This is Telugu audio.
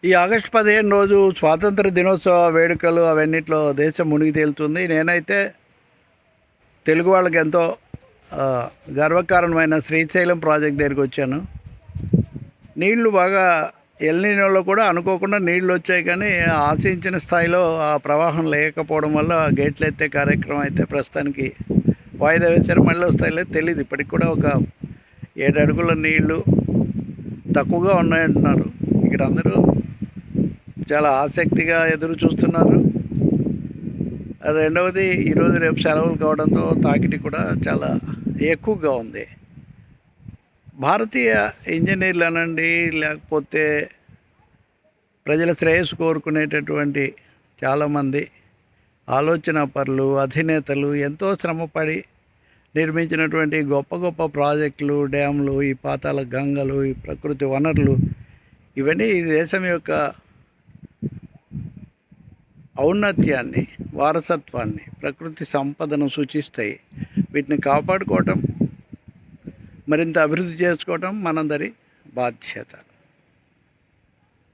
ఈ ఆగస్టు 15 రోజు స్వాతంత్ర దినోత్సవ వేడుకలు అవన్నిట్లో దేశం మునిగి తేలుతుంది. నేనైతే తెలుగు వాళ్ళకి ఎంతో గర్వకారణమైన శ్రీశైలం ప్రాజెక్ట్ దగ్గరికి వచ్చాను. నీళ్లు బాగా ఎల్నినోలో కూడా అనుకోకుండా నీళ్లు వచ్చాయి, కానీ ఆశించిన స్థాయిలో ఆ ప్రవాహం లేకపోవడం వల్ల గేట్లు ఎత్తే కార్యక్రమం అయితే ప్రస్తుతానికి వాయిదా వేశారు. మళ్ళీ వస్తాయిలే తెలియదు. ఇప్పటికి కూడా ఒక 7 అడుగుల నీళ్లు తక్కువగా ఉన్నాయంటున్నారు. ఇక్కడ అందరూ చాలా ఆసక్తిగా ఎదురు చూస్తున్నారు. రెండవది, ఈరోజు రేపు సెలవులు కావడంతో తాకిడి కూడా చాలా ఎక్కువగా ఉంది. భారతీయ ఇంజనీర్లు అనండి, లేకపోతే ప్రజల శ్రేయస్సు కోరుకునేటటువంటి చాలామంది ఆలోచన పరులు, అధినేతలు ఎంతో శ్రమపడి నిర్మించినటువంటి గొప్ప గొప్ప ప్రాజెక్టులు, డ్యాములు, ఈ పాతాళ గంగలు, ఈ ప్రకృతి వనరులు, ఇవన్నీ ఈ దేశం యొక్క ఔన్నత్యాన్ని, వారసత్వాన్ని, ప్రకృతి సంపదను సూచిస్తాయి. వీటిని కాపాడుకోవటం, మరింత అభివృద్ధి చేసుకోవటం మనందరి బాధ్యత.